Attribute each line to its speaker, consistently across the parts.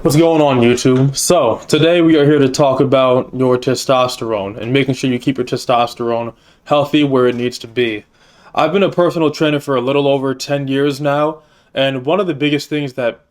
Speaker 1: What's going on, YouTube? So, today we are here to talk about your testosterone and making sure you keep your testosterone healthy where it needs to be. I've been a personal trainer for a little over 10 years now, and one of the biggest things that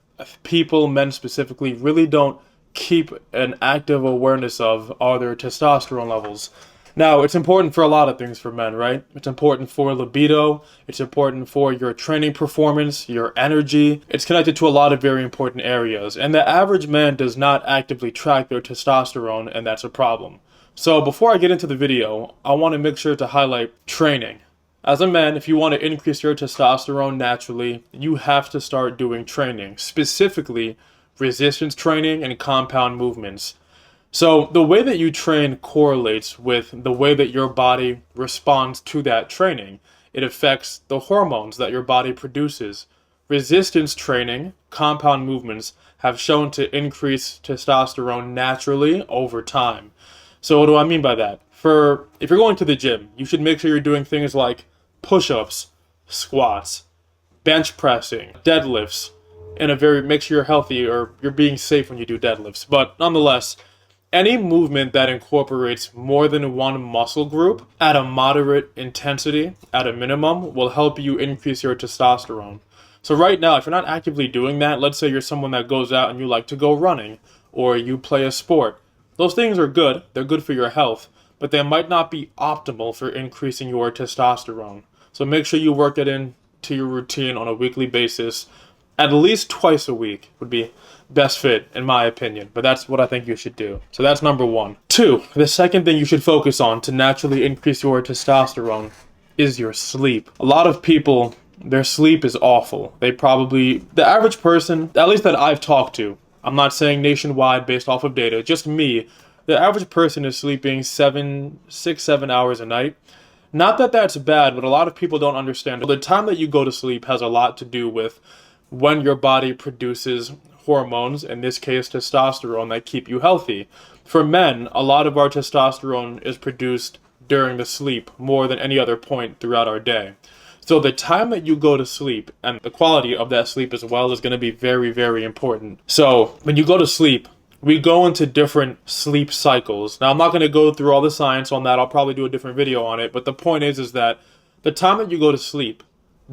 Speaker 1: people, men specifically, really don't keep an active awareness of are their testosterone levels. Now, it's important for a lot of things for men, right? It's important for libido, it's important for your training performance, your energy. It's connected to a lot of very important areas, and the average man does not actively track their testosterone, and that's a problem. So before I get into the video, I want to make sure to highlight training. As a man, if you want to increase your testosterone naturally, you have to start doing training, specifically resistance training and compound movements. So the way that you train correlates with the way that your body responds to that training. It affects the hormones that your body produces. Resistance training, compound movements, have shown to increase testosterone naturally over time. So what do I mean by that? If you're going to the gym, you should make sure you're doing things like push-ups, squats, bench pressing, deadlifts, make sure you're healthy or you're being safe when you do deadlifts. But nonetheless, any movement that incorporates more than one muscle group at a moderate intensity, at a minimum, will help you increase your testosterone. So right now, if you're not actively doing that, let's say you're someone that goes out and you like to go running, or you play a sport. Those things are good, they're good for your health, but they might not be optimal for increasing your testosterone. So make sure you work it into your routine on a weekly basis. At least twice a week would be best fit, in my opinion. But that's what I think you should do. So that's number one. Two, the second thing you should focus on to naturally increase your testosterone is your sleep. A lot of people, their sleep is awful. The average person, at least that I've talked to, I'm not saying nationwide based off of data, just me, the average person is sleeping 6, 7 hours a night. Not that that's bad, but a lot of people don't understand. The time that you go to sleep has a lot to do with when your body produces hormones, in this case testosterone, that keep you healthy. For men, a lot of our testosterone is produced during the sleep more than any other point throughout our day. So the time that you go to sleep and the quality of that sleep as well is going to be very, very important. So when you go to sleep, we go into different sleep cycles. Now, I'm not going to go through all the science on that. I'll probably do a different video on it. But the point is that the time that you go to sleep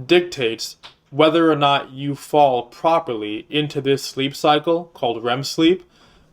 Speaker 1: dictates whether or not you fall properly into this sleep cycle called REM sleep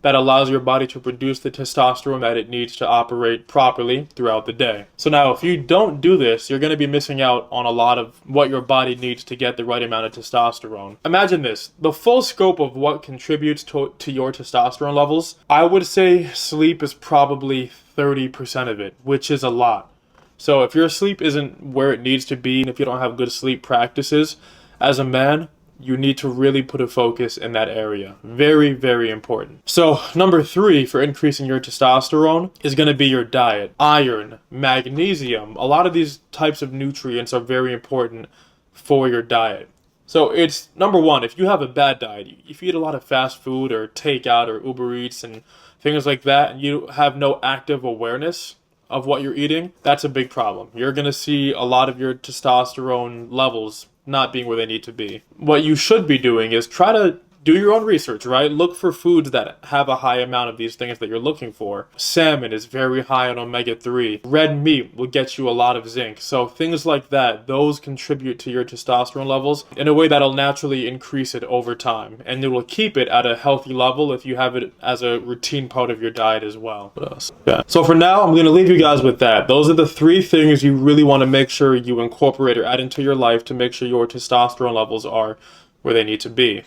Speaker 1: that allows your body to produce the testosterone that it needs to operate properly throughout the day. So now, if you don't do this, you're going to be missing out on a lot of what your body needs to get the right amount of testosterone. Imagine this, the full scope of what contributes to your testosterone levels, I would say sleep is probably 30% of it, which is a lot. So if your sleep isn't where it needs to be, and if you don't have good sleep practices, as a man, you need to really put a focus in that area. Very, very important. So, number 3 for increasing your testosterone is going to be your diet. Iron, magnesium, a lot of these types of nutrients are very important for your diet. So it's number 1, if you have a bad diet, if you eat a lot of fast food or takeout or Uber Eats and things like that, and you have no active awareness of what you're eating, that's a big problem. You're going to see a lot of your testosterone levels not being where they need to be. What you should be doing is try to do your own research, right? Look for foods that have a high amount of these things that you're looking for. Salmon is very high on omega-3. Red meat will get you a lot of zinc. So things like that, those contribute to your testosterone levels in a way that'll naturally increase it over time. And it will keep it at a healthy level if you have it as a routine part of your diet as well. What else? Yeah. So for now, I'm going to leave you guys with that. Those are the 3 things you really want to make sure you incorporate or add into your life to make sure your testosterone levels are where they need to be.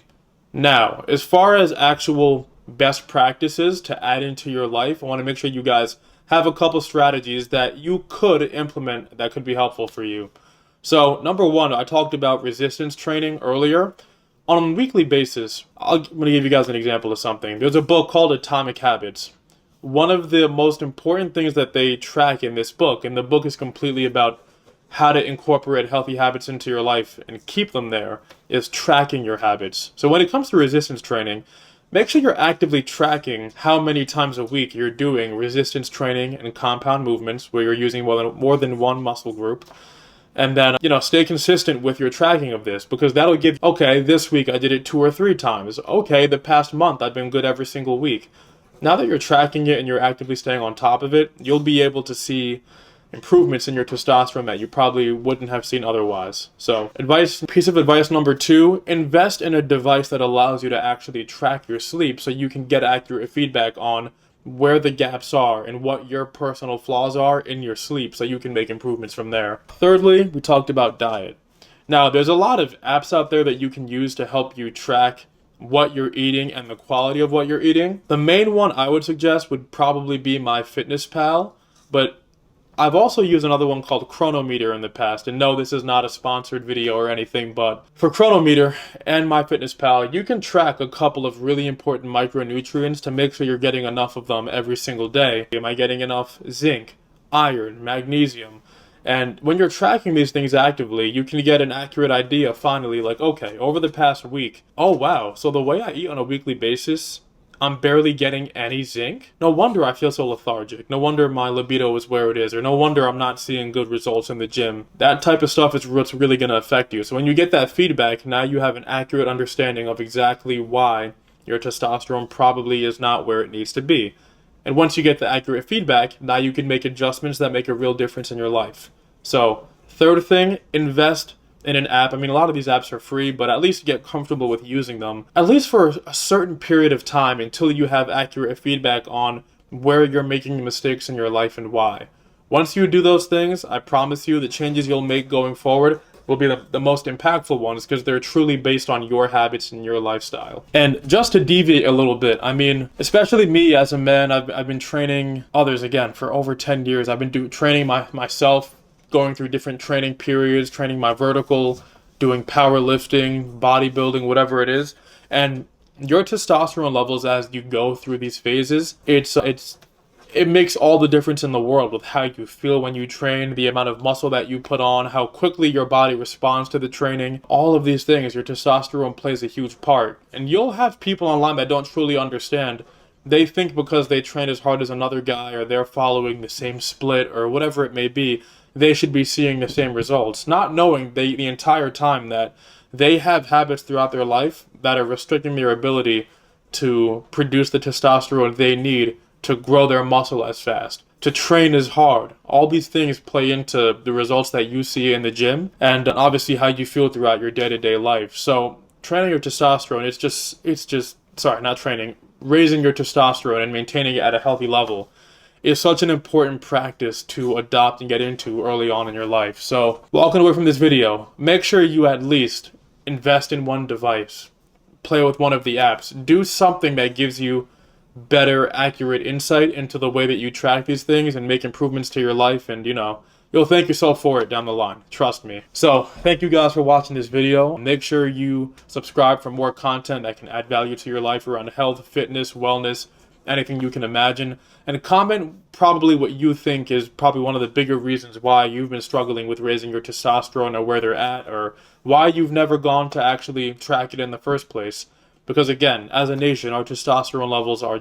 Speaker 1: Now, as far as actual best practices to add into your life, I want to make sure you guys have a couple strategies that you could implement that could be helpful for you. So, number 1, I talked about resistance training earlier. On a weekly basis, I'm going to give you guys an example of something. There's a book called Atomic Habits. One of the most important things that they track in this book, and the book is completely about how to incorporate healthy habits into your life and keep them there, is tracking your habits. So when it comes to resistance training, make sure you're actively tracking how many times a week you're doing resistance training and compound movements where you're using more than one muscle group. And then, stay consistent with your tracking of this, because that'll give, okay, this week I did it 2 or 3 times. Okay, the past month I've been good every single week. Now that you're tracking it and you're actively staying on top of it, you'll be able to see improvements in your testosterone that you probably wouldn't have seen otherwise. So, piece of advice number 2, invest in a device that allows you to actually track your sleep so you can get accurate feedback on where the gaps are and what your personal flaws are in your sleep so you can make improvements from there. Thirdly, we talked about diet. Now, there's a lot of apps out there that you can use to help you track what you're eating and the quality of what you're eating. The main one I would suggest would probably be MyFitnessPal, but I've also used another one called Chronometer in the past, and no, this is not a sponsored video or anything, but for Chronometer and MyFitnessPal, you can track a couple of really important micronutrients to make sure you're getting enough of them every single day. Am I getting enough zinc, iron, magnesium? And when you're tracking these things actively, you can get an accurate idea finally, like, okay, over the past week, oh wow, so the way I eat on a weekly basis, I'm barely getting any zinc. No wonder I feel so lethargic. No wonder my libido is where it is, or no wonder I'm not seeing good results in the gym. That type of stuff is what's really going to affect you. So when you get that feedback, now you have an accurate understanding of exactly why your testosterone probably is not where it needs to be. And once you get the accurate feedback, now you can make adjustments that make a real difference in your life. So, third thing, invest in an app. I mean, a lot of these apps are free, but at least get comfortable with using them, at least for a certain period of time until you have accurate feedback on where you're making mistakes in your life and why. Once you do those things, I promise you the changes you'll make going forward will be the most impactful ones, because they're truly based on your habits and your lifestyle. And just to deviate a little bit, I mean, especially me as a man, I've been training others, again, for over 10 years. I've been training myself, going through different training periods, training my vertical, doing powerlifting, bodybuilding, whatever it is. And your testosterone levels as you go through these phases, it makes all the difference in the world with how you feel when you train, the amount of muscle that you put on, how quickly your body responds to the training. All of these things, your testosterone plays a huge part. And you'll have people online that don't truly understand. They think because they train as hard as another guy, or they're following the same split, or whatever it may be, they should be seeing the same results, not knowing the entire time that they have habits throughout their life that are restricting their ability to produce the testosterone they need to grow their muscle as fast, to train as hard. All these things play into the results that you see in the gym, and obviously how you feel throughout your day-to-day life. So training your testosterone, raising your testosterone and maintaining it at a healthy level is such an important practice to adopt and get into early on in your life. So, walking away from this video, make sure you at least invest in one device, play with one of the apps, do something that gives you better, accurate insight into the way that you track these things and make improvements to your life, and you'll thank yourself for it down the line. Trust me. So, thank you guys for watching this video. Make sure you subscribe for more content that can add value to your life around health, fitness, wellness, anything you can imagine. And comment probably what you think is probably one of the bigger reasons why you've been struggling with raising your testosterone, or where they're at, or why you've never gone to actually track it in the first place. Because again, as a nation, our testosterone levels are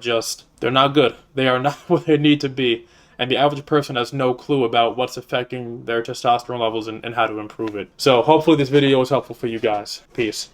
Speaker 1: they're not good. They are not what they need to be. And the average person has no clue about what's affecting their testosterone levels and how to improve it. So hopefully this video was helpful for you guys. Peace.